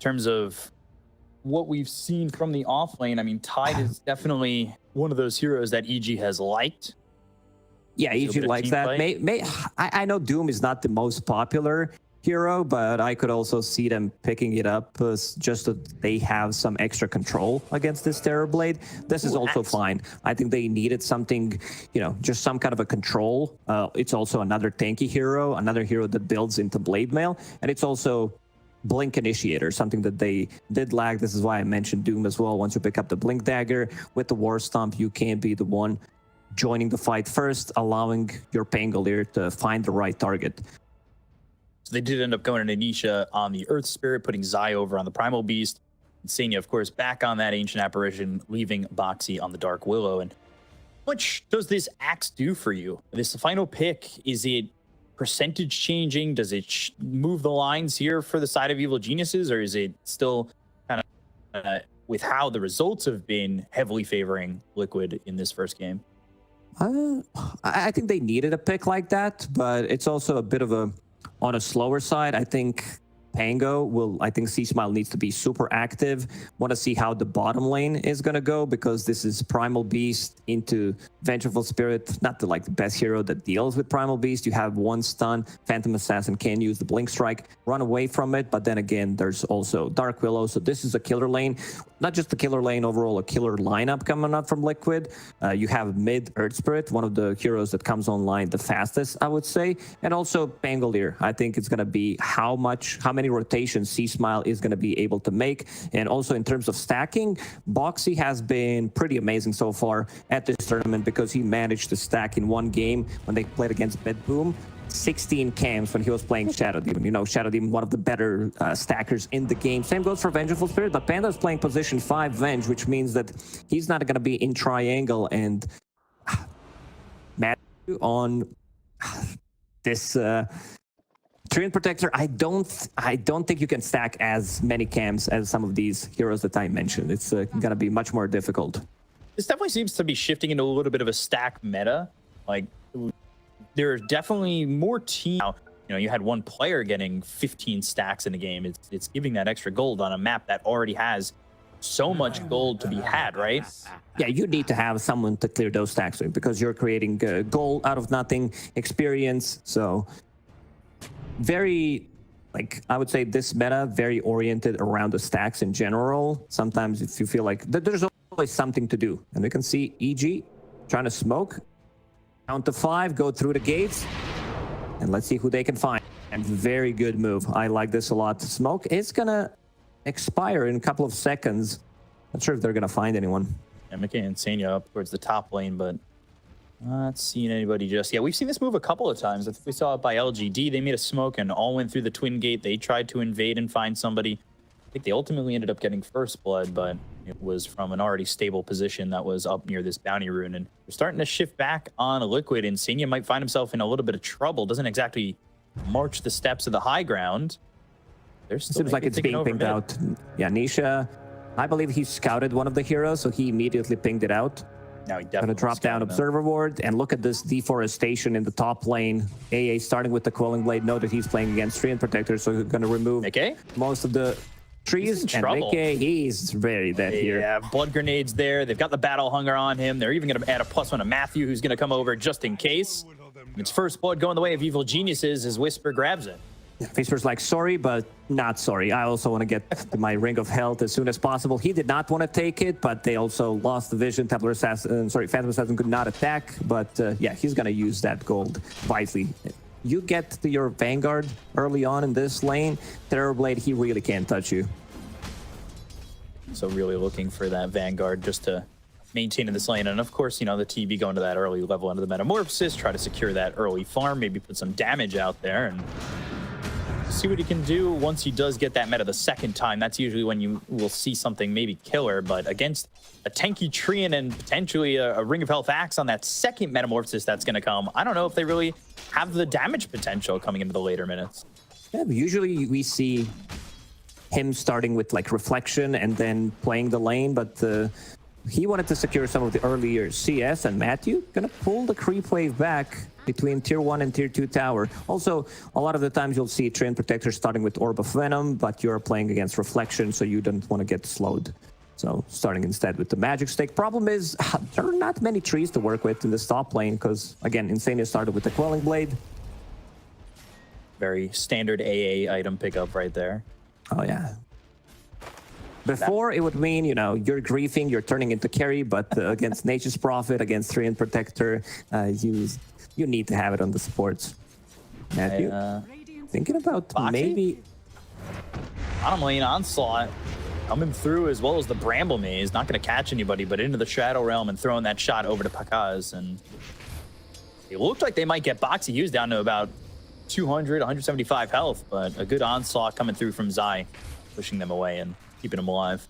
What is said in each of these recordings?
in terms of what we've seen from the off lane. I mean, Tide is definitely one of those heroes that EG has liked. Yeah, EG likes that. I know Doom is not the most popular hero, but I could also see them picking it up just so they have some extra control against this Terrorblade. This is also fine. I think they needed something, you know, just some kind of a control. It's also another tanky hero, another hero that builds into Blade Mail, and it's also Blink Initiator, something that they did lack. This is why I mentioned Doom as well. Once you pick up the Blink Dagger with the War Stomp, you can be the one joining the fight first, allowing your Pangolier to find the right target. So they did end up going into Nisha on the Earth Spirit, putting Zai over on the Primal Beast. iNSaNiA, of course, back on that Ancient Apparition, leaving Boxi on the Dark Willow. And how much does this Axe do for you? This final pick, is it percentage changing? Does it move the lines here for the side of Evil Geniuses, or is it still kind of with how the results have been heavily favoring Liquid in this first game? I think they needed a pick like that, but it's also a bit of a on a slower side. I think Pango will, I think C.smile needs to be super active. Want to see how the bottom lane is going to go, because this is Primal Beast into Vengeful Spirit, not the best hero that deals with Primal Beast. You have one stun, Phantom Assassin can use the Blink Strike, run away from it, but then again, there's also Dark Willow, so this is a killer lane. Not just a killer lane, overall a killer lineup coming up from Liquid. You have mid Earth Spirit, one of the heroes that comes online the fastest, I would say, and also Pangolier. I think it's going to be how many rotations C.smile is going to be able to make. And also in terms of stacking, Boxi has been pretty amazing so far at this tournament, because he managed to stack in one game when they played against Bedboom 16 cams when he was playing Shadow Demon. You know, Shadow Demon, one of the better stackers in the game. Same goes for Vengeful Spirit, but Panda is playing position 5 Venge, which means that he's not going to be in triangle. And Matthew on this Treant Protector, I don't think you can stack as many cams as some of these heroes that I mentioned. It's going to be much more difficult. This definitely seems to be shifting into a little bit of a stack meta. Like, there are definitely more teams. You know, you had one player getting 15 stacks in a game. It's giving that extra gold on a map that already has so much gold to be had, right? Yeah, you need to have someone to clear those stacks with, because you're creating gold out of nothing, experience. So very, I would say this meta, very oriented around the stacks in general. Sometimes if you feel like there's always something to do. And we can see EG trying to smoke. Count to 5, go through the gates, and let's see who they can find. And very good move. I like this a lot. Smoke is gonna expire in a couple of seconds. Not sure if they're gonna find anyone. And miCKe and iNSaNiA up towards the top lane, but not seeing anybody just yet. We've seen this move a couple of times. I think we saw it by LGD. They made a smoke and all went through the twin gate. They tried to invade and find somebody. I think they ultimately ended up getting first blood, but it was from an already stable position that was up near this bounty rune. And we're starting to shift back on Liquid, and iNSaNiA might find himself in a little bit of trouble. Doesn't exactly march the steps of the high ground. There's still seems like it's being pinged out. Yeah, Nisha, I believe he scouted one of the heroes, so he immediately pinged it out. Now he definitely gonna drop down Observer Ward, and look at this deforestation in the top lane. AA starting with the Quelling Blade. Know that he's playing against Treant Protector, so he's gonna remove most of the trees. And miCKe, he's very dead here. Yeah, blood grenades there. They've got the battle hunger on him. They're even going to add a +1 to Matthew, who's going to come over just in case. It's first blood going the way of Evil Geniuses as Wisper grabs it. Wisper's like, sorry, but not sorry. I also want to get to my Ring of Health as soon as possible. He did not want to take it, but they also lost the vision. Phantom Assassin could not attack, but yeah, he's going to use that gold wisely. You get to your Vanguard early on in this lane, Terrorblade, he really can't touch you. So really looking for that Vanguard just to maintain in this lane. And of course, you know, the TB going to that early level into the Metamorphosis, try to secure that early farm, maybe put some damage out there and see what he can do once he does get that meta the second time. That's usually when you will see something maybe killer, but against a tanky Treant and potentially a Ring of Health Axe on that second Metamorphosis that's going to come, I don't know if they really have the damage potential coming into the later minutes. Yeah, usually we see him starting with Reflection and then playing the lane, but he wanted to secure some of the earlier CS, and Matthew gonna pull the creep wave back between tier 1 and tier 2 tower. Also, a lot of the times you'll see Treant Protector starting with Orb of Venom, but you're playing against Reflection, so you don't want to get slowed. So starting instead with the Magic Stick. Problem is, there are not many trees to work with in this top lane, because again, iNSaNiA started with the Quelling Blade. Very standard AA item pickup right there. Oh yeah. Before, it would mean, you know, you're griefing, you're turning into carry, but against Nature's Prophet, against Treant Protector, you need to have it on the supports. Matthew, thinking about Boxi? maybe... Bottom lane onslaught coming through, as well as the Bramble Maze. Not going to catch anybody, but into the Shadow Realm and throwing that shot over to Pakazs. And it looked like they might get Boxi. He was down to about 200, 175 health, but a good onslaught coming through from Zai, pushing them away and keeping them alive.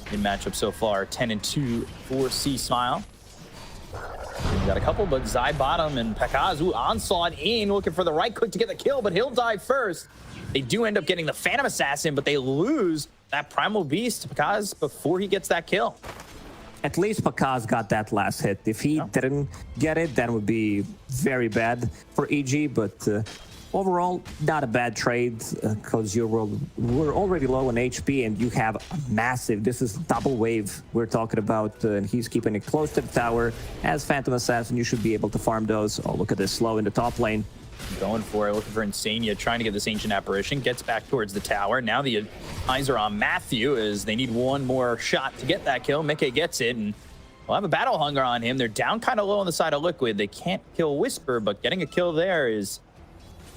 Good matchup so far, 10-2 for C.smile. We got a couple, but Zai bottom and Pakazs, onslaught in, looking for the right click to get the kill, but he'll die first. They do end up getting the Phantom Assassin, but they lose that Primal Beast to Pakazs before he gets that kill. At least Pakazs got that last hit. If he didn't get it, then it would be very bad for EG, but overall, not a bad trade, because we're already low on HP, and you have a massive, this is double wave we're talking about, and he's keeping it close to the tower. As Phantom Assassin, you should be able to farm those. Oh, look at this slow in the top lane. Going for it, looking for iNSaNiA, trying to get this Ancient Apparition, gets back towards the tower. Now the eyes are on Matthew, as they need one more shot to get that kill. miCKe gets it, and we'll have a Battle Hunger on him. They're down kind of low on the side of Liquid. They can't kill Wisper, but getting a kill there is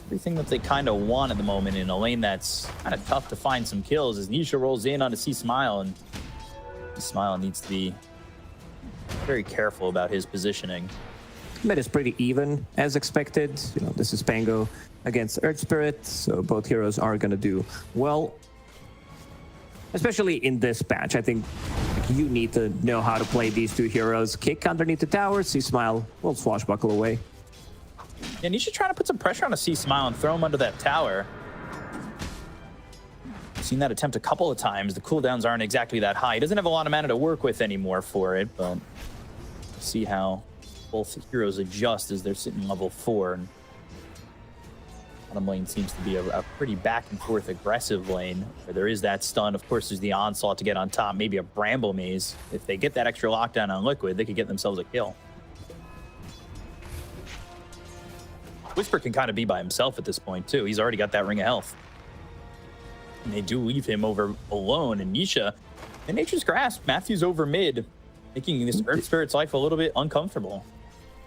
everything that they kind of want at the moment in a lane that's kind of tough to find some kills. As Nisha rolls in onto C.smile, and C.smile needs to be very careful about his positioning. Mid is pretty even, as expected. You know, this is Pango against Earth Spirit, so both heroes are going to do well. Especially in this patch, I think you need to know how to play these two heroes. Kick underneath the tower, C.smile will swashbuckle away. And Nisha trying to put some pressure on a C.smile and throw him under that tower. Seen that attempt a couple of times. The cooldowns aren't exactly that high. He doesn't have a lot of mana to work with anymore for it, but see how both heroes adjust as they're sitting level 4. And bottom lane seems to be a pretty back and forth aggressive lane, where there is that stun. Of course, there's the onslaught to get on top, maybe a Bramble Maze. If they get that extra lockdown on Liquid, they could get themselves a kill. Wisper can kind of be by himself at this point, too. He's already got that ring of health. And they do leave him over alone. And Nisha, in Nature's Grasp, Matthew's over mid, making this Earth Spirit's life a little bit uncomfortable.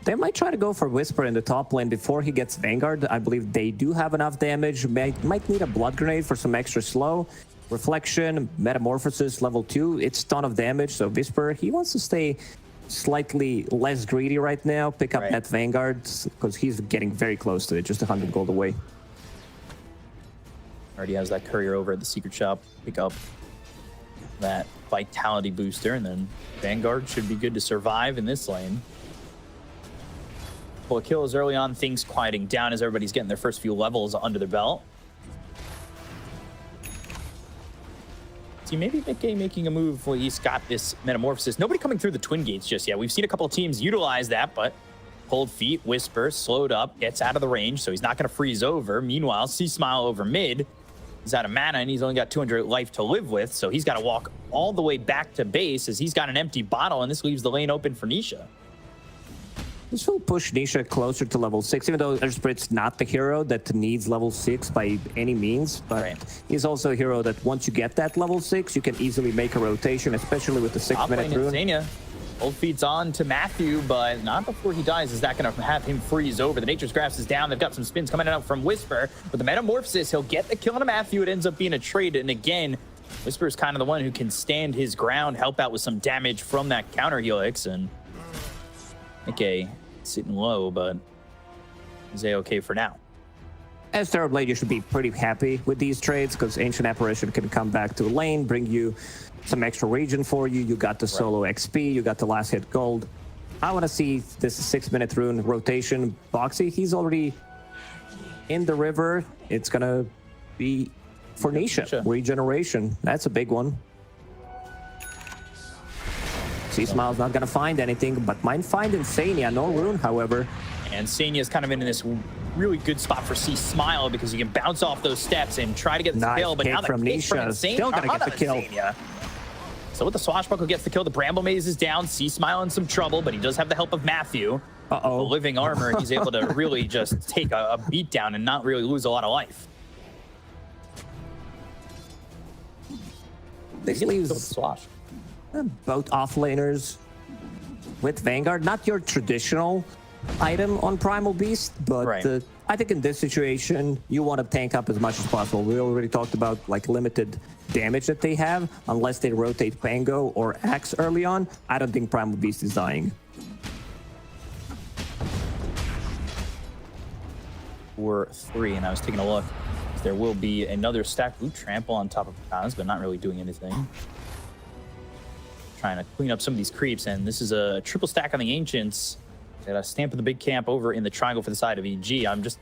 They might try to go for Wisper in the top lane before he gets Vanguard. I believe they do have enough damage. Might need a Blood Grenade for some extra slow. Reflection, Metamorphosis, level 2. It's a ton of damage, so Wisper, he wants to stay slightly less greedy right now, pick up that Vanguard, because he's getting very close to it, just 100 gold away. Already has that courier over at the secret shop, pick up that vitality booster, and then Vanguard should be good to survive in this lane. Well, kills early on, things quieting down as everybody's getting their first few levels under their belt. See, maybe miCKe making a move where he's got this Metamorphosis. Nobody coming through the Twin Gates just yet. We've seen a couple of teams utilize that, but Cold Feet, Wisper, slowed up, gets out of the range, so he's not going to freeze over. Meanwhile, C.smile over mid. He's out of mana, and he's only got 200 life to live with, so he's got to walk all the way back to base as he's got an empty bottle, and this leaves the lane open for Nisha. This will push Nisha closer to level 6, even though Earth Spirit's not the hero that needs level 6 by any means, but he's also a hero that once you get that level 6, you can easily make a rotation, especially with the 6-minute rune. iNSaNiA. Cold Feet's on to Matthew, but not before he dies. Is that going to have him freeze over? The Nature's Grasp is down. They've got some spins coming out from Wisper. With the Metamorphosis, he'll get the kill on Matthew. It ends up being a trade, and again, Wisper is kind of the one who can stand his ground, help out with some damage from that counter helix, and miCKe sitting low, but is A-okay for now. As Terrorblade, you should be pretty happy with these trades, because Ancient Apparition can come back to the lane, bring you some extra region for you. You got the solo XP, you got the last hit gold. I want to see this 6-minute rune rotation. Boxi, he's already in the river. It's going to be for Nisha. Regeneration. That's a big one. C.Smile's not gonna find anything, but might find iNSaNiA. No rune, however. And iNSaNiA is kind of in this really good spot for C.Smile because you can bounce off those steps and try to get the kill. But now the from Nisha, still gonna get the kill. So with the swashbuckle gets the kill, the Bramble Maze is down. C.Smile in some trouble, but he does have the help of Matthew. The living armor, and he's able to really just take a beat down and not really lose a lot of life. This leaves both offlaners with Vanguard. Not your traditional item on Primal Beast, but I think in this situation, you want to tank up as much as possible. We already talked about like limited damage that they have. Unless they rotate Pango or Axe early on, I don't think Primal Beast is dying. 4-3, and I was taking a look. There will be another stack. Ooh, trample on top of Pakazs, but not really doing anything. Trying to clean up some of these creeps, and this is a triple stack on the Ancients. Got a stamp of the big camp over in the triangle for the side of EG. I'm just,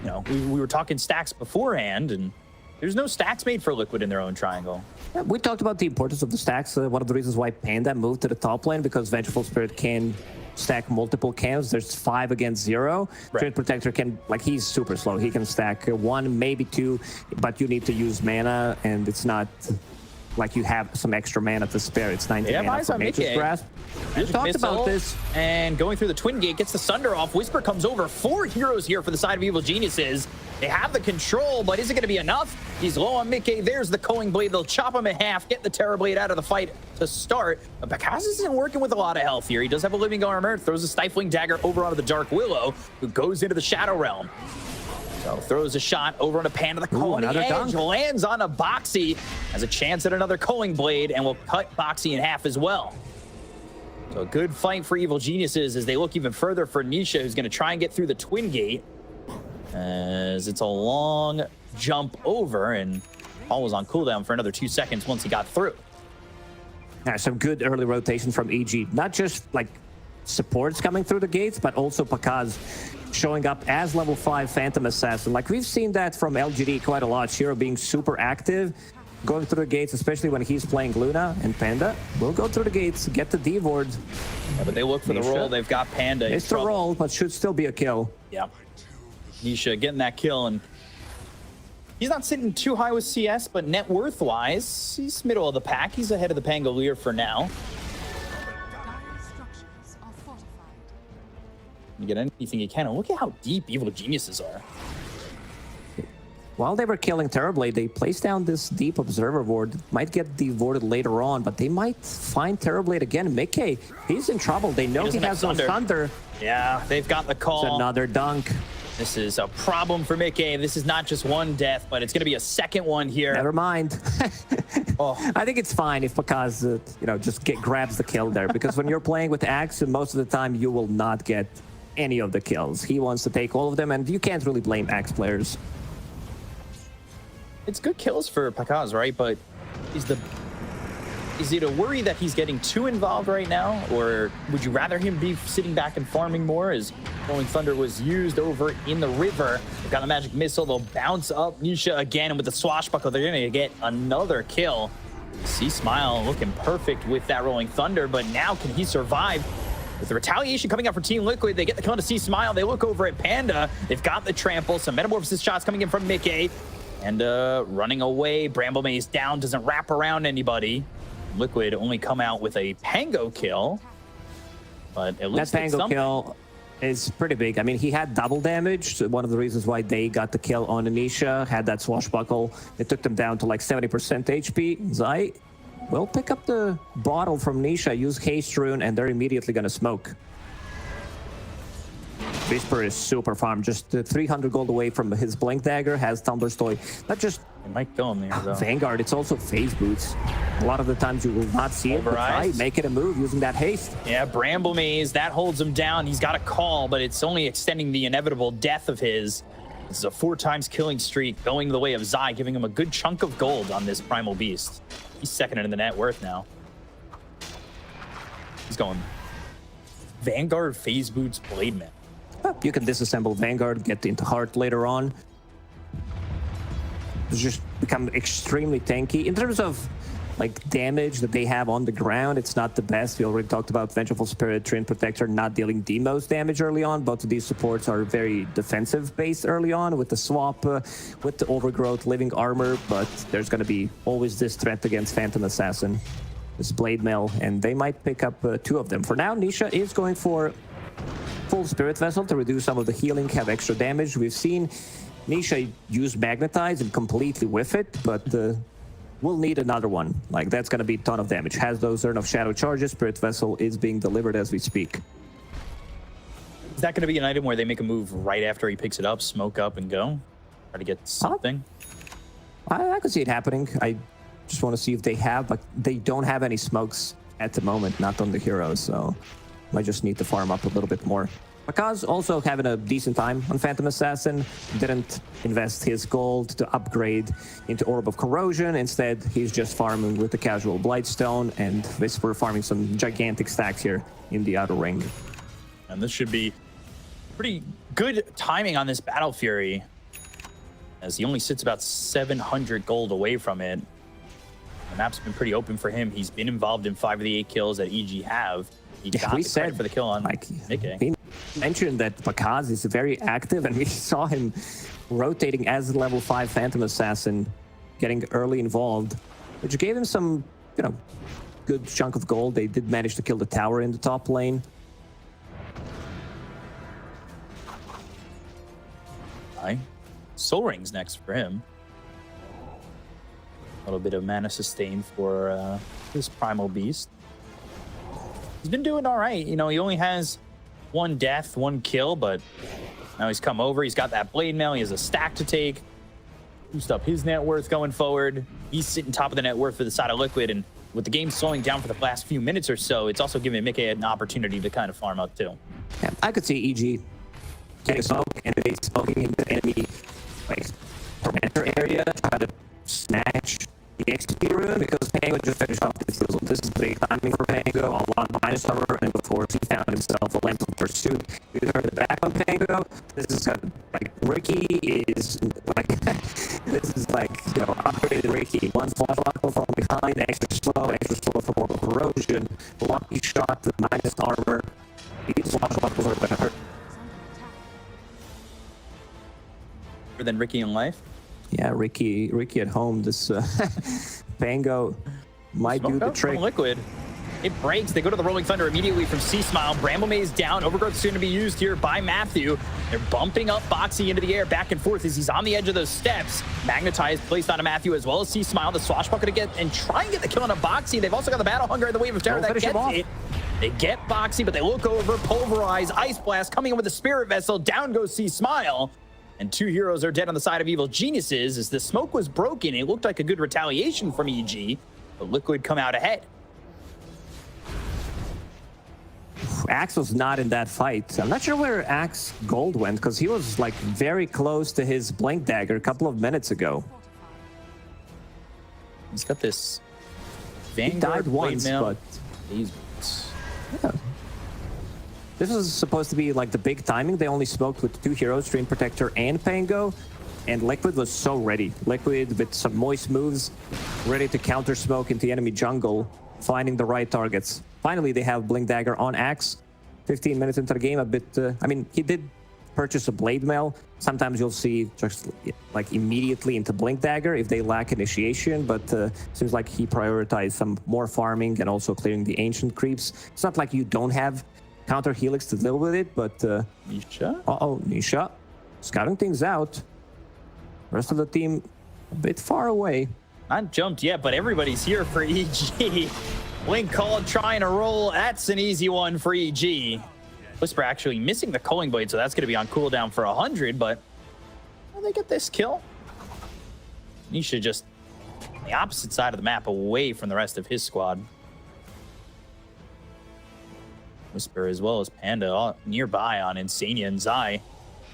you know, we were talking stacks beforehand, and there's no stacks made for Liquid in their own triangle. Yeah, we talked about the importance of the stacks. One of the reasons why Panda moved to the top lane, because Vengeful Spirit can stack multiple camps. There's 5 against 0. Trade Protector can, like, he's super slow. He can stack 1, maybe 2, but you need to use mana, and it's not like you have some extra mana to spare. It's 90 mana for Nature's Grasp. We talked about this. And going through the Twin Gate, gets the Sunder off. Wisper comes over. 4 heroes here for the side of Evil Geniuses. They have the control, but is it going to be enough? He's low on miCKe. There's the Culling Blade. They'll chop him in half, get the Terror Blade out of the fight to start. But Pakazs isn't working with a lot of health here. He does have a living armor, throws a Stifling Dagger over onto the Dark Willow, who goes into the Shadow Realm. So throws a shot over on a Panda. The Culling Edge lands on a Boxi. Has a chance at another Culling Blade and will cut Boxi in half as well. So a good fight for Evil Geniuses as they look even further for Nisha, who's going to try and get through the Twin Gate. As it's a long jump over, and Paul was on cooldown for another 2 seconds once he got through. Yeah, some good early rotation from EG. Not just like supports coming through the gates, but also Pakazs showing up as level 5 Phantom Assassin. Like we've seen that from LGD quite a lot. Shiro being super active, going through the gates, especially when he's playing Luna, and Panda will go through the gates, get the D-Ward. Yeah, but they look for the roll. They've got Panda. It's the roll, but should still be a kill. Yeah. Nisha getting that kill, and he's not sitting too high with CS, but net worth-wise, he's middle of the pack. He's ahead of the Pangolier for now. You get anything you can, and look at how deep Evil Geniuses are. While they were killing Terrorblade, they placed down this deep Observer Ward. Might get devorded later on, but they might find Terrorblade again. miCKe, he's in trouble. They know he has no Thunder. Yeah, they've got the call. It's another dunk. This is a problem for miCKe. This is not just one death, but it's going to be a second one here. Never mind. I think it's fine if Pakazs, you know, just grabs the kill there, because when you're playing with Axe, most of the time you will not get any of the kills. He wants to take all of them, and you can't really blame Axe players. It's good kills for Pakazs, right? But is it a worry that he's getting too involved right now? Or would you rather him be sitting back and farming more, as Rolling Thunder was used over in the river? They've got the Magic Missile. They'll bounce up Nisha again, and with the Swashbuckle, they're going to get another kill. C.Smile looking perfect with that Rolling Thunder, but now can he survive? With the retaliation coming out for Team Liquid, they get the kill to C.Smile. They look over at Panda. They've got the trample. Some Metamorphosis shots coming in from miCKe. And running away. Bramble Maze down. Doesn't wrap around anybody. Liquid only come out with a Pango kill. But at least that Pango kill is pretty big. I mean, he had double damage. So one of the reasons why they got the kill on Nisha, had that Swashbuckle. It took them down to like 70% HP. Zai will pick up the bottle from Nisha, use Haste Rune, and they're immediately going to smoke. Wisper is super farm, just 300 gold away from his Blink Dagger, has Thunderstoy. Not just it might go in there, though. Vanguard, it's also Phase Boots. A lot of the times you will not see it, but try making a move using that haste. Yeah, Bramble Maze, that holds him down. He's got a call, but it's only extending the inevitable death of his. This is a 4 times killing streak going the way of Zai, giving him a good chunk of gold on this Primal Beast. He's second in the net worth now. He's going Vanguard, Phase Boots, Blade Man. You can disassemble Vanguard, get into Heart later on. It's just become extremely tanky. In terms of like damage that they have on the ground, it's not the best. We already talked about Vengeful Spirit, Treant Protector not dealing the most damage early on. Both of these supports are very defensive based early on with the swap, with the Overgrowth, Living Armor, but there's going to be always this threat against Phantom Assassin, this Blade Mail, and they might pick up 2 of them. For now, Nisha is going for full Spirit Vessel to reduce some of the healing, have extra damage. We've seen Nisha use Magnetize and completely whiff it, but we'll need another one. Like, that's going to be a ton of damage. Has those Urn of Shadow charges. Spirit Vessel is being delivered as we speak. Is that going to be an item where they make a move right after he picks it up, smoke up, and go? Try to get something? I could see it happening. I just want to see if they have, but they don't have any smokes at the moment, not on the heroes, so might just need to farm up a little bit more. Pakazs also having a decent time on Phantom Assassin. Didn't invest his gold to upgrade into Orb of Corrosion. Instead, he's just farming with the casual Blightstone, and Wisper farming some gigantic stacks here in the outer ring. And this should be pretty good timing on this Battle Fury, as he only sits about 700 gold away from it. The map's been pretty open for him. He's been involved in 5 of the 8 kills that EG have. He got the credit for the kill on miCKe. He mentioned that Pakazs is very active, and we saw him rotating as a level 5 Phantom Assassin, getting early involved, which gave him some, you know, good chunk of gold. They did manage to kill the tower in the top lane. Soul Ring's next for him. A little bit of mana sustain for this Primal Beast. He's been doing all right. You know, he only has 1 death, 1 kill, but now he's come over. He's got that Blade Mail. He has a stack to take. Boost up his net worth going forward. He's sitting top of the net worth for the side of Liquid, and with the game slowing down for the last few minutes or so, it's also giving miCKe an opportunity to kind of farm out too. Yeah, I could see EG getting smoke and they smoking into enemy like perimeter area, try to snatch the XP rune, because Pango just finished off this fizzle. This is big timing for Pango. A lot of minus armor, and of course he found himself a Lentil Pursuit. You heard the back on Pango. This is like Ricky is like this is like, you know, upgraded Ricky. 1 flash lock from behind, extra slow for more corrosion. Lucky shot with minus armor. These flash lockers are gonna hurt. Better than Ricky in life. Yeah, Ricky at home. This Pango might do the trick. Liquid. It breaks. They go to the Rolling Thunder immediately from C.smile. Bramble Maze down. Overgrowth soon to be used here by Matthew. They're bumping up Boxi into the air back and forth as he's on the edge of those steps. Magnetize placed on a Matthew as well as C.smile. The Swashbuckler to get and try and get the kill on a Boxi. They've also got the Battle Hunger and the Wave of Terror that gets it. They get Boxi, but they look over. Pulverize. Ice Blast coming in with the Spirit Vessel. Down goes C.smile. And 2 heroes are dead on the side of Evil Geniuses. As the smoke was broken, it looked like a good retaliation from EG, but Liquid come out ahead. Axe was not in that fight. I'm not sure where Axe Gold went, because he was like very close to his Blink Dagger a couple of minutes ago. He's got this Vanguard. He died once, but yeah. This was supposed to be like the big timing. They only smoked with 2 heroes, Treant Protector and Pango, and Liquid was so ready. Liquid with some moist moves, ready to counter smoke into the enemy jungle, finding the right targets. Finally, they have Blink Dagger on Axe. 15 minutes into the game, a bit... I mean, he did purchase a Blade Mail. Sometimes you'll see just like immediately into Blink Dagger if they lack initiation, but seems like he prioritized some more farming and also clearing the ancient creeps. It's not like you don't have counter helix to deal with it, but Nisha? Nisha scouting things out. Rest of the team a bit far away. Not jumped yet, but everybody's here for EG. Blink called, trying to roll. That's an easy one for EG. Wisper actually missing the Culling Blade, so that's going to be on cooldown for 100, but well, they get this kill. Nisha just on the opposite side of the map, away from the rest of his squad. Wisper as well as Panda all nearby on iNSaNiA and Zai.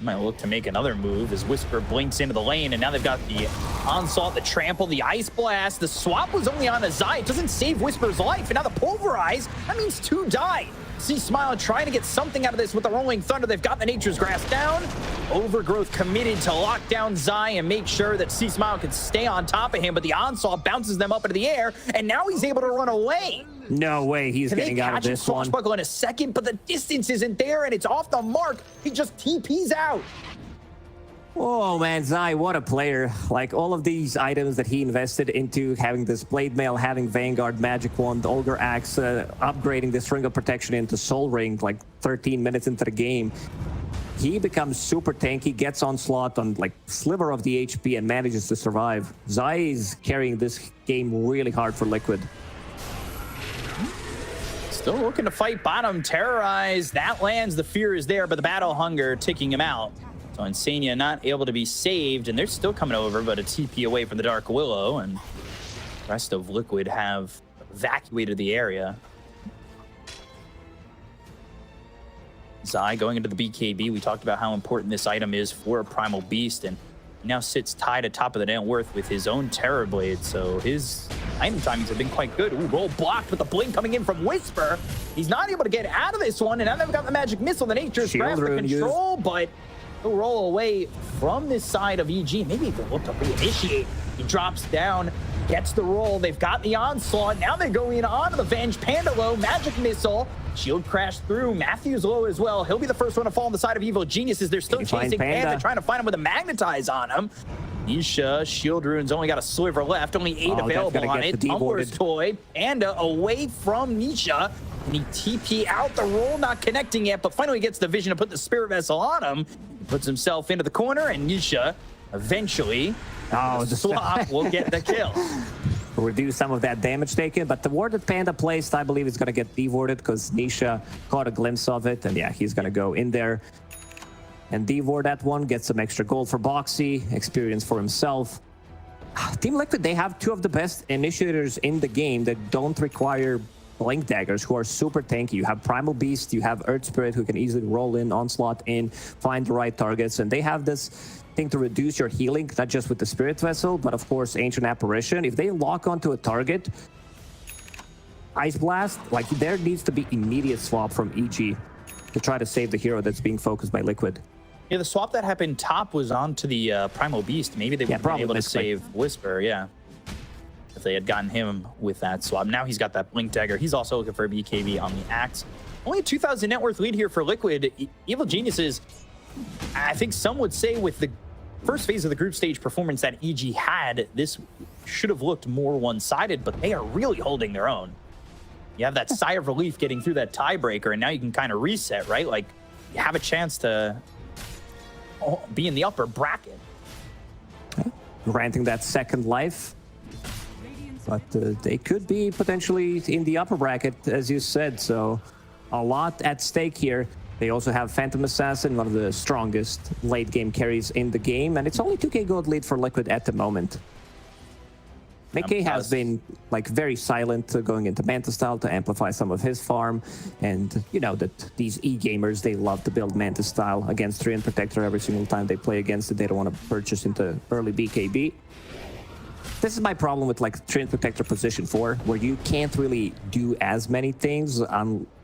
Might look to make another move as Wisper blinks into the lane, and now they've got the Onslaught, the trample, the ice blast. The swap was only on a Zai. It doesn't save Wisper's life. And now the pulverize. That means 2 die. C.smile trying to get something out of this with the Rolling Thunder. They've got the Nature's Grass down. Overgrowth committed to lock down Zai and make sure that C.smile can stay on top of him. But the Onslaught bounces them up into the air. And now he's able to run away. No way he's getting out of this one. Swashbuckle in a second, but the distance isn't there and it's off the mark. He just TP's out. Oh man, Zai, what a player. Like all of these items that he invested into, having this Blade Mail, having Vanguard, Magic Wand, Ogre Axe, upgrading this Ring of Protection into Soul Ring like 13 minutes into the game. He becomes super tanky, gets Onslaught on like sliver of the HP and manages to survive. Zai is carrying this game really hard for Liquid. Still looking to fight bottom, Terrorize. That lands, the fear is there, but the Battle Hunger ticking him out. So iNSaNiA not able to be saved, and they're still coming over, but a TP away from the Dark Willow, and the rest of Liquid have evacuated the area. Zai going into the BKB. We talked about how important this item is for a Primal Beast, and he now sits tied atop of the net worth with his own Terror Blade, so his item timings have been quite good. Ooh, roll blocked with the blink coming in from Wisper. He's not able to get out of this one, and now they've got the Magic Missile, the Nature's Grasp to control, but he'll roll away from this side of EG. Maybe he can look to reinitiate. He drops down, gets the roll. They've got the Onslaught. Now they go in onto the Venge. Panda low, Magic Missile. Shield crash through. Matthew's low as well. He'll be the first one to fall on the side of Evil Geniuses. They're still chasing Panda, trying to find him with a Magnetize on him. Nisha, Shield Rune's only got a sliver left. Only 8 available on it. Tumbler's Toy. Panda away from Nisha. And he TP out the roll, not connecting yet, but finally gets the vision to put the Spirit Vessel on him. Puts himself into the corner, and Nisha eventually, the swap will get the kill. Reduce some of that damage taken, but the ward that Panda placed, I believe, is going to get devorded because Nisha caught a glimpse of it, and yeah, he's going to go in there and devord that one, get some extra gold for Boxi, experience for himself. Team Liquid, they have 2 of the best initiators in the game that don't require Blink Daggers, who are super tanky. You have Primal Beast, you have Earth Spirit, who can easily roll in, Onslaught in, find the right targets, and they have this thing to reduce your healing, not just with the Spirit Vessel, but of course Ancient Apparition. If they lock onto a target, Ice Blast, like there needs to be immediate swap from EG to try to save the hero that's being focused by Liquid. Yeah, the swap that happened top was onto the Primal Beast. Maybe they would have been able to save Wisper, yeah. If they had gotten him with that swap. Now he's got that Blink Dagger. He's also looking for a BKB on the Axe. Only a 2,000 net worth lead here for Liquid. Evil Geniuses, I think some would say with the first phase of the group stage performance that EG had, this should have looked more one-sided, but they are really holding their own. You have that sigh of relief getting through that tiebreaker, and now you can kind of reset, right? Like, you have a chance to be in the upper bracket. Granting that second life. But they could be potentially in the upper bracket, as you said, so a lot at stake here. They also have Phantom Assassin, one of the strongest late-game carries in the game, and it's only 2k gold lead for Liquid at the moment. miCKe has been like very silent going into Manta style to amplify some of his farm, and you know that these e-gamers, they love to build Manta style against Treant Protector every single time they play against it. They don't want to purchase into early BKB. This is my problem with like Treant Protector position 4, where you can't really do as many things.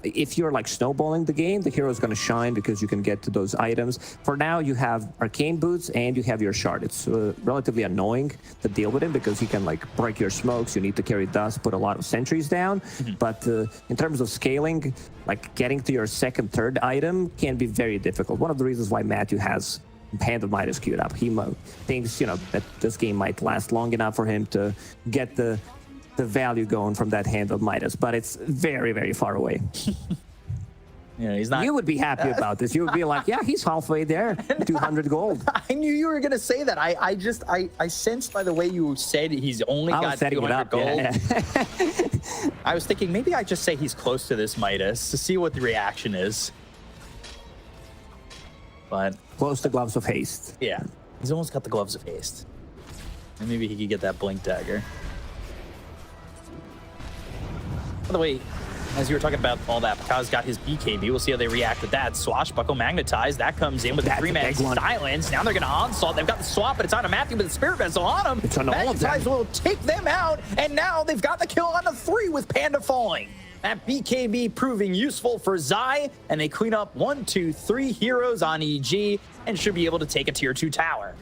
If you're like snowballing the game, the hero is going to shine because you can get to those items. For now, you have Arcane Boots and you have your Shard. It's relatively annoying to deal with him because he can like break your smokes. You need to carry dust, put a lot of sentries down. But in terms of scaling, like getting to your second, third item can be very difficult. One of the reasons why Matthew has Hand of Midas queued up. He thinks, you know, that this game might last long enough for him to get the value going from that Hand of Midas, but it's very, very far away. Yeah, he's not. You would be happy about this. You would be like, yeah, he's halfway there, 200 gold. I knew you were gonna say that. I sensed by the way you said he's only got 200 gold. Yeah. I was thinking maybe I just say he's close to this Midas to see what the reaction is. But close to Gloves of Haste. Yeah, he's almost got the Gloves of Haste. And maybe he could get that Blink Dagger. By the way, As you were talking about all that, Pakazs got his BKB. We'll see how they react with that. Swashbuckle, Magnetize. That comes in with a 3-man silence. Now they're going to onslaught. They've got the swap, but it's on a Matthew with the Spirit Vessel on him. It's on all of them. Magnetize will take them out, and now they've got the kill on the 3 with Panda falling. That BKB proving useful for Zai, and they clean up 1, 2, 3 heroes on EG and should be able to take a tier 2 tower.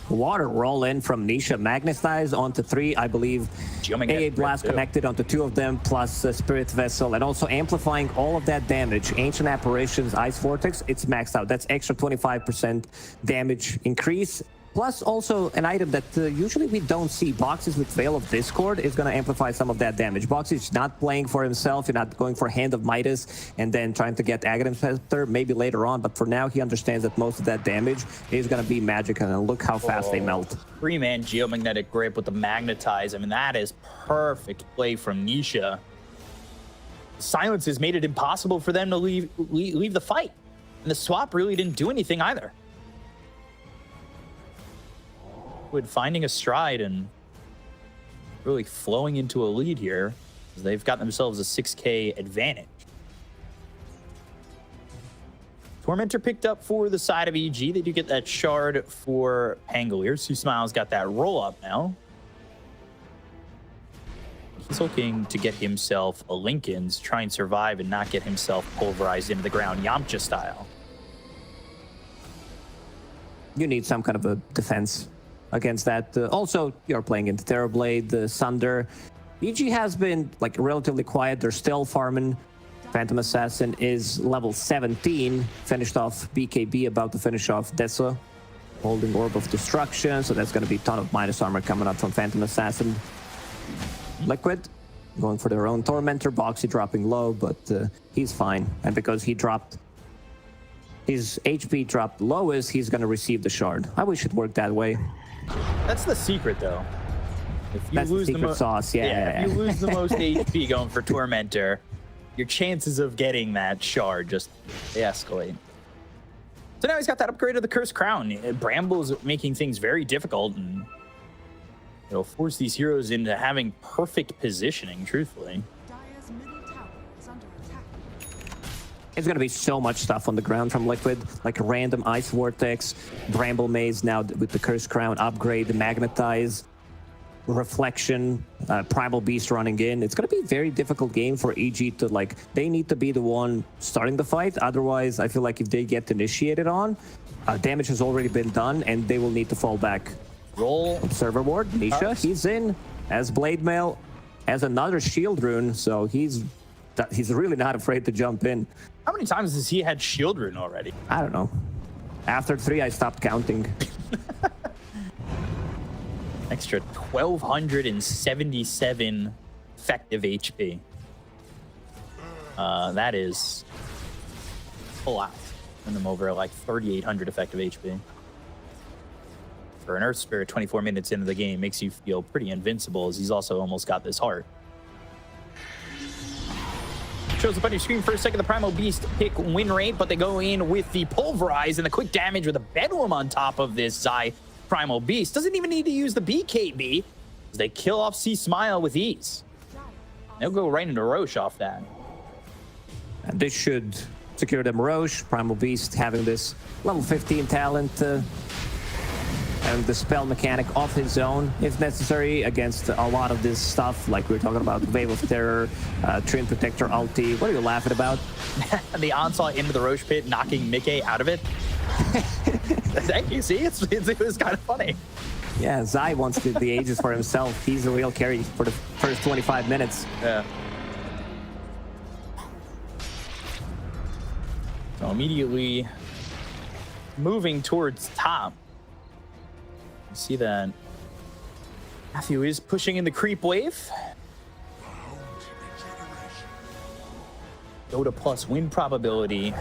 Water roll in from Nisha, Magnetize onto 3, I believe. AA Blast connected onto 2 of them, plus Spirit Vessel, and also amplifying all of that damage. Ancient Apparitions, Ice Vortex, it's maxed out. That's extra 25% damage increase. Plus also an item that usually we don't see. Boxes with Veil of Discord is going to amplify some of that damage. Boxy is not playing for himself. You're not going for Hand of Midas and then trying to get Aghanim Scepter maybe later on. But for now, he understands that most of that damage is going to be magic. And look how fast they melt. 3-man Geomagnetic Grip with the Magnetize. I mean, that is perfect play from Nisha. Silence has made it impossible for them to leave the fight. And the swap really didn't do anything either. With finding a stride and really flowing into a lead here, they've got themselves a 6K advantage. Tormentor picked up for the side of EG. They do get that shard for Pangolier. C.smile's got that roll up now. He's looking to get himself a Lincoln's, try and survive and not get himself pulverized into the ground, Yamcha style. You need some kind of a defense against that. Also, you're playing into Terrorblade, Sunder. EG has been like relatively quiet. They're still farming. Phantom Assassin is level 17. Finished off BKB, about to finish off Dessa. Holding Orb of Destruction, so that's going to be a ton of minus armor coming up from Phantom Assassin. Liquid going for their own Tormentor. Boxy dropping low, but he's fine. And because he dropped his HP dropped lowest, he's going to receive the shard. I wish it worked that way. That's the secret, though. If you That's lose the secret sauce, yeah. If you lose the most HP going for Tormentor, your chances of getting that shard just they escalate. So now he's got that upgrade of the Cursed Crown. Bramble's making things very difficult, and it'll force these heroes into having perfect positioning, truthfully. It's going to be so much stuff on the ground from Liquid, like a random Ice Vortex, Bramble Maze now with the Cursed Crown upgrade, the Magnetize, Reflection, Primal Beast running in. It's going to be a very difficult game for EG to, like, they need to be the one starting the fight. Otherwise, I feel like if they get initiated on, damage has already been done and they will need to fall back. Roll. Observer Ward, Nisha, he's in as Blade Mail, as another Shield Rune, so he's really not afraid to jump in. How many times has he had Shield Rune already? I don't know. After 3, I stopped counting. Extra 1,277 effective HP. That is a lot. Send them over like 3,800 effective HP. For an Earth Spirit, 24 minutes into the game makes you feel pretty invincible, as he's also almost got this heart. Shows up on your screen for a second. The Primal Beast pick win rate, but they go in with the Pulverize and the quick damage with a Bedlam on top of this Zai Primal Beast. Doesn't even need to use the BKB, as they kill off C.smile with ease. They'll go right into Roche off that. And this should secure them Roche. Primal Beast having this level 15 talent and the spell mechanic of his own, if necessary, against a lot of this stuff, like we were talking about, Wave of Terror, Trin Protector ulti. What are you laughing about? The onslaught into the Roche pit, knocking miCKe out of it. Thank you. See, it was kind of funny. Yeah, Zai wants the Aegis for himself. He's the real carry for the first 25 minutes. Yeah. So immediately moving towards top. You see that Matthew is pushing in the creep wave. Dota plus win probability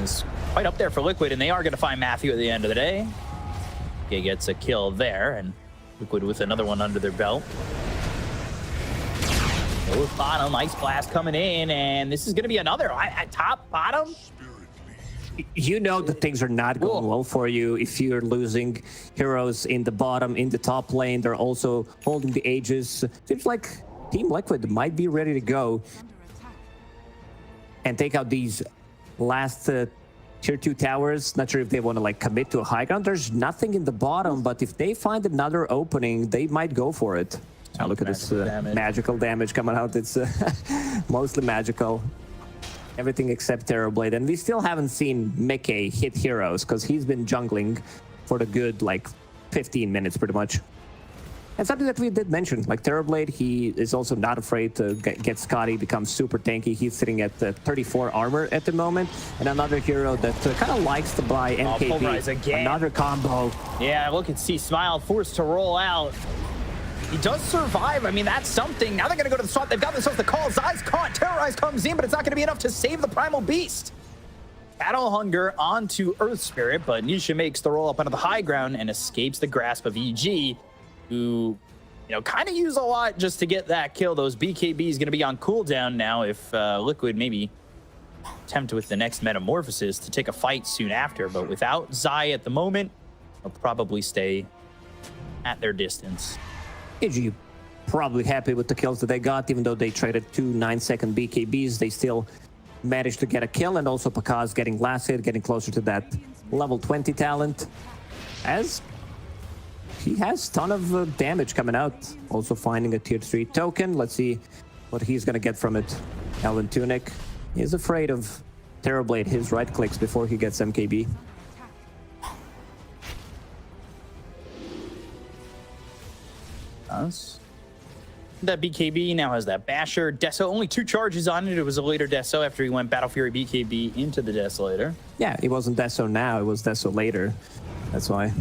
is quite up there for Liquid, and they are going to find Matthew at the end of the day. He gets a kill there, and Liquid with another one under their belt. Both bottom, Ice Blast coming in, and this is going to be another top, bottom. You know that things are not going well for you if you're losing heroes in the bottom, in the top lane. They're also holding the Aegis. Seems like Team Liquid might be ready to go and take out these last tier 2 towers. Not sure if they want to like commit to a high ground. There's nothing in the bottom, but if they find another opening, they might go for it. Now look at this magical damage coming out. It's mostly magical. Everything except Terrorblade. And we still haven't seen miCKe hit heroes because he's been jungling for the good like 15 minutes pretty much. And something that we did mention, like Terrorblade, he is also not afraid to get Scotty, become super tanky. He's sitting at 34 armor at the moment. And another hero that kind of likes to buy MKB. Another combo. Yeah, look at C.smile forced to roll out. He does survive. I mean, that's something. Now they're going to go to the swap. They've got themselves the call. Zai's caught. Terrorize comes in, but it's not going to be enough to save the Primal Beast. Battle Hunger onto Earth Spirit, but Nisha makes the roll up onto the high ground and escapes the grasp of EG, who, you know, kind of use a lot just to get that kill. Those BKB is going to be on cooldown now if Liquid maybe attempt with the next Metamorphosis to take a fight soon after. But without Zai at the moment, they'll probably stay at their distance. EG probably happy with the kills that they got, even though they traded 2 9-second BKBs. They still managed to get a kill, and also Pakazs getting last hit, getting closer to that level 20 talent, as he has a ton of damage coming out. Also finding a tier 3 token. Let's see what he's going to get from it. Elven Tunic is afraid of Terrorblade, his right clicks before he gets MKB. That BKB now has that Basher. Deso, only 2 charges on it. It was a later Deso after he went Battle Fury BKB into the Desolator. Yeah, it wasn't Deso now, it was Deso later. That's why.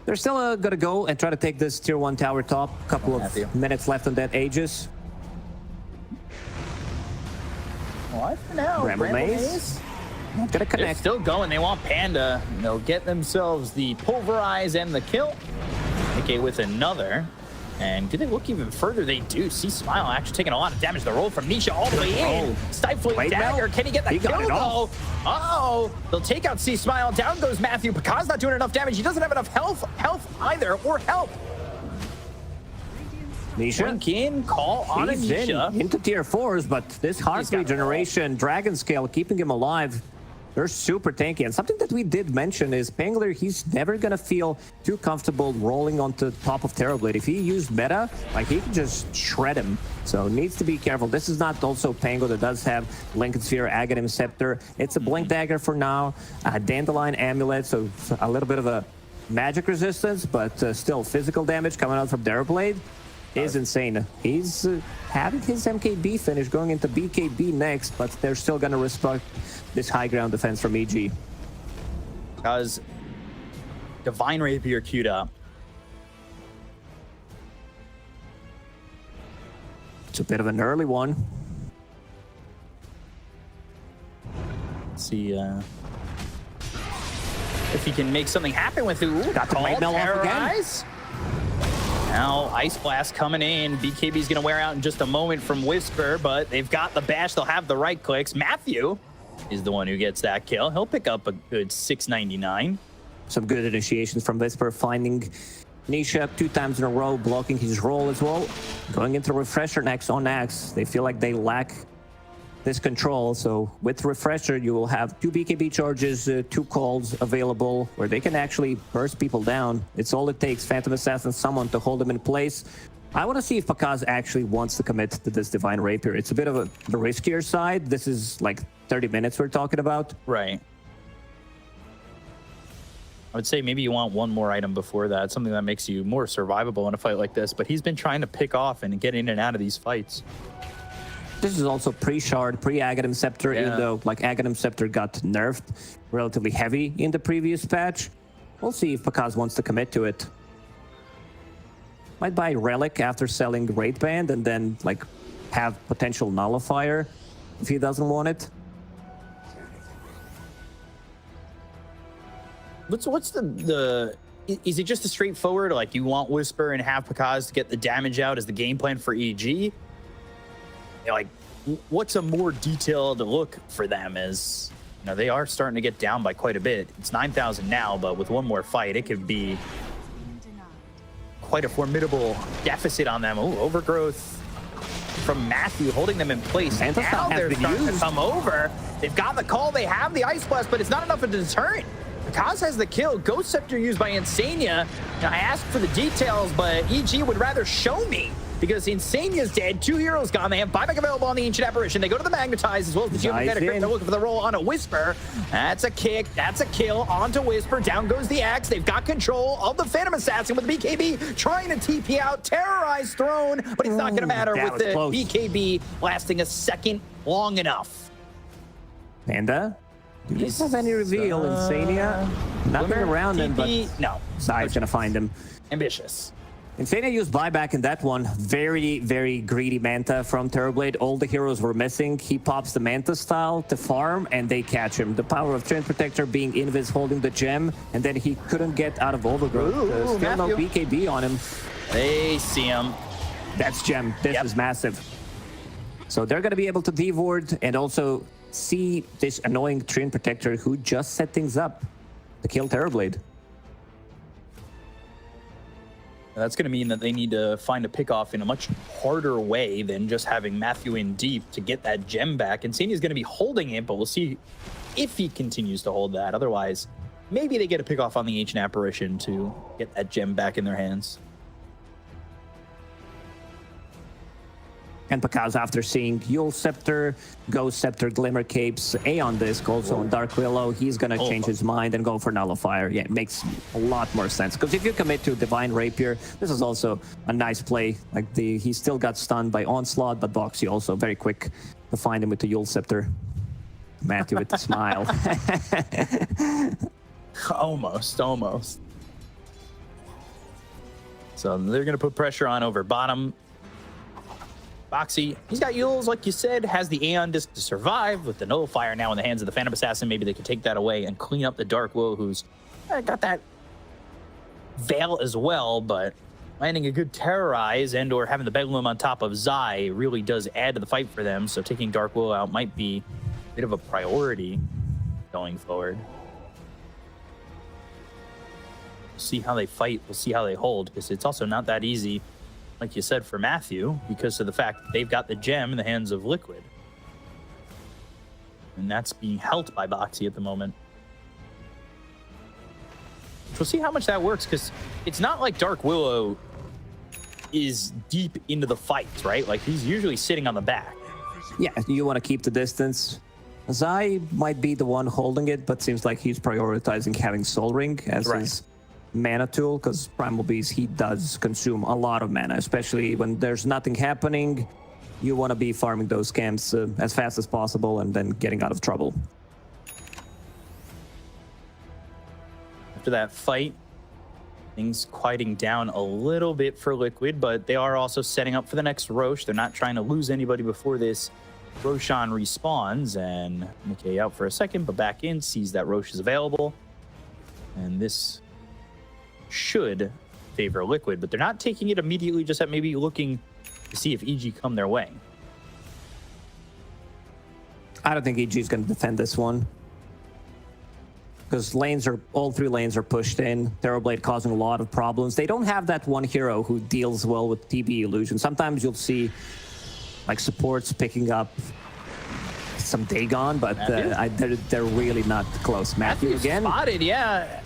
They're still gonna go and try to take this tier 1 tower top. Couple of minutes left on that Aegis. What for now? Bramble Maze. Gonna connect. They're still going. They want Panda. They'll get themselves the Pulverize and the kill. miCKe with another. And did they look even further? They do. C.smile actually taking a lot of damage. The roll from Nisha all the way in. Stifling dagger. Can he get that kill though? Uh-oh. They'll take out C.smile. Down goes Matthew. Pakazs not doing enough damage. He doesn't have enough health either, or help. Nisha in, call on Nisha. Into tier 4s, but this heart regeneration, Dragon Scale, keeping him alive. They're super tanky. And something that we did mention is Pangler, he's never going to feel too comfortable rolling onto the top of Terrorblade. If he used meta, like, he can just shred him. So needs to be careful. This is not also Pango that does have Lincoln Sphere, Aghanim Scepter. It's a Blink Dagger for now. Dandelion Amulet, so a little bit of a magic resistance, but still physical damage coming out from Terrorblade is insane. He's having his MKB finish, going into BKB next, but they're still going to respect this high ground defense from EG. Because Divine Rapier queued up. It's a bit of an early one. Let's see if he can make something happen with it. Ooh, got the Mail off again. Now, Ice Blast coming in. BKB's going to wear out in just a moment from Wisper, but they've got the bash. They'll have the right clicks. Matthew is the one who gets that kill. He'll pick up a good 699. Some good initiations from Wisper, finding Nisha 2 times in a row, blocking his roll as well. Going into Refresher next on Axe. They feel like they lack this control, so with Refresher you will have 2 BKB charges, 2 calls available where they can actually burst people down. It's all it takes, Phantom Assassin, someone to hold them in place. I want to see if Pakazs actually wants to commit to this Divine Rapier. It's a bit of the riskier side. This is like 30 minutes we're talking about. Right. I would say maybe you want one more item before that, something that makes you more survivable in a fight like this, but he's been trying to pick off and get in and out of these fights. This is also pre-Shard, pre-Aghanim Scepter, even though like Aghanim Scepter got nerfed relatively heavy in the previous patch. We'll see if Pakazs wants to commit to it. Might buy Relic after selling Raid Band and then like have potential Nullifier if he doesn't want it. What's the is it just a straightforward, like you want Wisper and have Pakazs to get the damage out as the game plan for EG? Like, what's a more detailed look for them? As you know, they are starting to get down by quite a bit. It's 9,000 now, but with one more fight, it could be quite a formidable deficit on them. Oh, overgrowth from Matthew holding them in place. And now they're starting to come over. They've got the call, they have the Ice Blast, but it's not enough of a deterrent. Pakazs has the kill. Ghost Scepter used by iNSaNiA. Now, I asked for the details, but EG would rather show me because iNSaNiA's dead. 2 heroes gone. They have buyback available on the Ancient Apparition. They go to the Magnetize as well as the Geomagnetic Grip. They're looking for the roll on a Wisper. That's a kick. That's a kill onto Wisper. Down goes the Axe. They've got control of the Phantom Assassin with the BKB trying to TP out. Terrorize Throne, but it's not going to matter with the close. BKB lasting a second long enough. Panda? Do you have any reveal? iNSaNiA? Nothing around him, but no. Zai's gonna find him. Ambitious. iNSaNiA used buyback in that one. Very, very greedy Manta from Terrorblade. All the heroes were missing. He pops the Manta style to farm, and they catch him. The power of Treant Protector being invis holding the gem, and then he couldn't get out of overgrowth. Still no BKB on him. They see him. That's gem. This is massive. So they're gonna be able to D-ward and also see this annoying Treant Protector who just set things up to kill Terrorblade. That's going to mean that they need to find a pick-off in a much harder way than just having Matthew in deep to get that gem back. iNSaNiA is going to be holding it, but we'll see if he continues to hold that. Otherwise, maybe they get a pick-off on the Ancient Apparition to get that gem back in their hands. And Pakazs, after seeing Yule Scepter, Ghost Scepter, Glimmer Capes, Aeon Disc, also on Dark Willow, he's going to change his mind and go for Nullifier. Yeah, it makes a lot more sense. Because if you commit to Divine Rapier, this is also a nice play. Like he still got stunned by Onslaught, but Boxi also very quick to find him with the Yule Scepter. Matthew with the smile. Almost. So they're going to put pressure on over bottom. Boxi, he's got Yules, like you said, has the Aeon Disc to survive. With the Nullifier now in the hands of the Phantom Assassin, maybe they could take that away and clean up the Dark Willow, who's got that Veil as well, but landing a good Terrorize and or having the Bedlam on top of Zai really does add to the fight for them, so taking Dark Willow out might be a bit of a priority going forward. We'll see how they fight, we'll see how they hold, because it's also not that easy, like you said, for Matthew, because of the fact that they've got the gem in the hands of Liquid. And that's being held by Boxi at the moment. We'll see how much that works, because it's not like Dark Willow is deep into the fight, right? Like, he's usually sitting on the back. Yeah, you want to keep the distance. Zai might be the one holding it, but seems like he's prioritizing having Soul Ring as his mana tool, because Primal Beast, he does consume a lot of mana, especially when there's nothing happening. You want to be farming those camps as fast as possible and then getting out of trouble. After that fight, things quieting down a little bit for Liquid, but they are also setting up for the next Roche. They're not trying to lose anybody before this Roshan respawns, and miCKe out for a second, but back in, sees that Roche is available. And this should favor Liquid, but they're not taking it immediately, just at maybe looking to see if EG come their way. I don't think EG is going to defend this one, because all three lanes are pushed in. Terrorblade causing a lot of problems. They don't have that one hero who deals well with TB illusion. Sometimes you'll see like supports picking up some Dagon, but they're really not close. Matthew again spotted, yeah.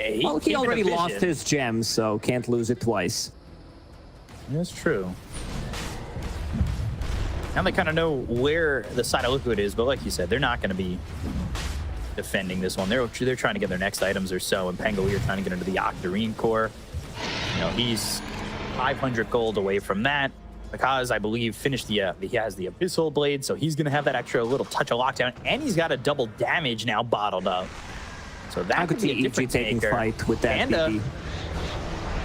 He already lost his gem, so can't lose it twice. That's true. Now they kind of know where the side of Liquid is, but like you said, they're not going to be defending this one. They're trying to get their next items or so, and Pangolier trying to get into the Octarine core. You know, he's 500 gold away from that. Pakazs, I believe, finished he has the Abyssal Blade, so he's going to have that extra little touch of lockdown, and he's got a double damage now bottled up. So that could be a different taking fight with that Panda PP.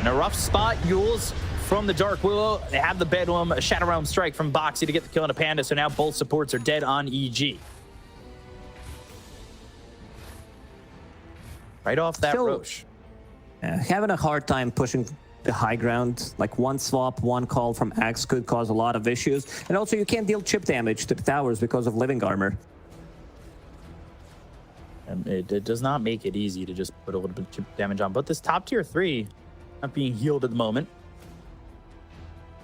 in a rough spot. Yules from the Dark Willow. They have the Bedlam, a Shadow Realm Strike from Boxi to get the kill on a Panda, so now both supports are dead on EG. Right off that Roche. Having a hard time pushing the high ground. Like one swap, one call from Axe could cause a lot of issues. And also you can't deal chip damage to the towers because of living armor. It does not make it easy to just put a little bit of chip damage on. But this top tier 3 not being healed at the moment.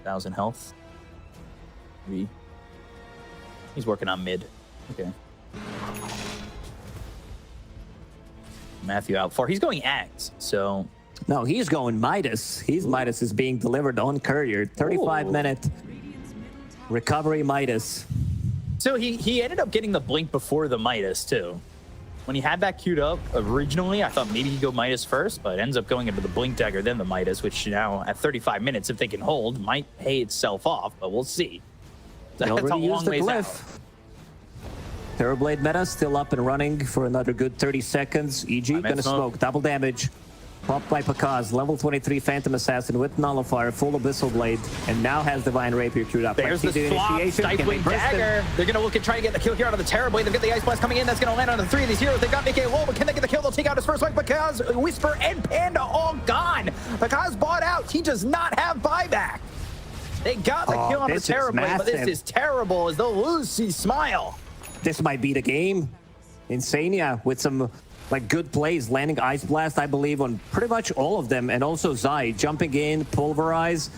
1,000 health. Maybe. He's working on mid. Okay. Matthew out far. He's going Axe, so... No, he's going Midas. He's Midas is being delivered on Courier. 35-minute recovery Midas. So he ended up getting the blink before the Midas, too. When he had that queued up originally, I thought maybe he'd go Midas first, but ends up going into the blink dagger, then the Midas, which now at 35 minutes, if they can hold, might pay itself off, but we'll see. That's a long ways out. Terrorblade meta still up and running for another good 30 seconds. EG gonna smoke. Double damage. Popped by Pakazs. Level 23 Phantom Assassin with Nullifier, full Abyssal Blade, and now has Divine Rapier queued up. There's the swap, Stifling Dagger. They're going to look and try to get the kill here out of the Terrorblade. They've got the Ice Blast coming in. That's going to land on the 3 of these heroes. They got miCKe low, but can they get the kill? They'll take out his first life. Pakazs, Wisper, and Panda all gone. Pakazs bought out. He does not have buyback. They got the kill on the Terrorblade, but this is terrible as they'll lose C.smile. This might be the game. iNSaNiA with some like good plays, landing Ice Blast, I believe, on pretty much all of them, and also Zai jumping in, Pulverize,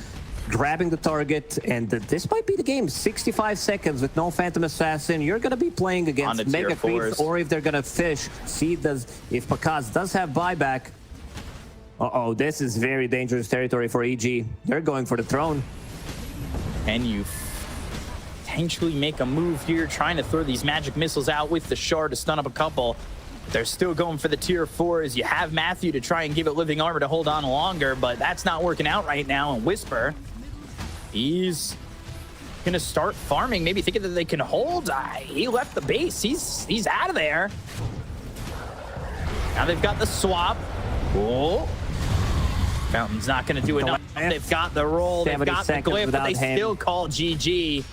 grabbing the target, and this might be the game. 65 seconds with no Phantom Assassin. You're going to be playing against Mega Creeps, or if they're going to fish, see if Pakazs does have buyback. Uh-oh, this is very dangerous territory for EG. They're going for the throne. Can you potentially make a move here, trying to throw these magic missiles out with the shard to stun up a couple? They're still going for the tier 4s. You have Matthew to try and give it living armor to hold on longer, but that's not working out right now. And Wisper, he's going to start farming, maybe thinking that they can hold. He left the base. He's out of there. Now they've got the swap. Oh. Fountain's not going to do enough. They've got the roll. They've got the glyph, but they still call GG.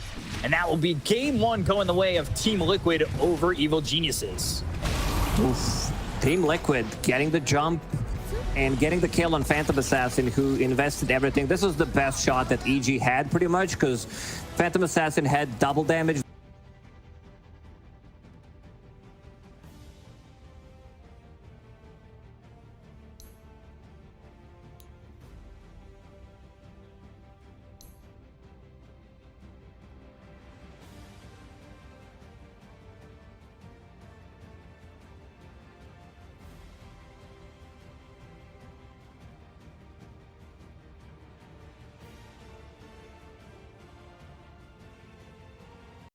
And that will be game 1 going the way of Team Liquid over Evil Geniuses. Oof. Team Liquid getting the jump and getting the kill on Phantom Assassin, who invested everything. This was the best shot that EG had, pretty much, because Phantom Assassin had double damage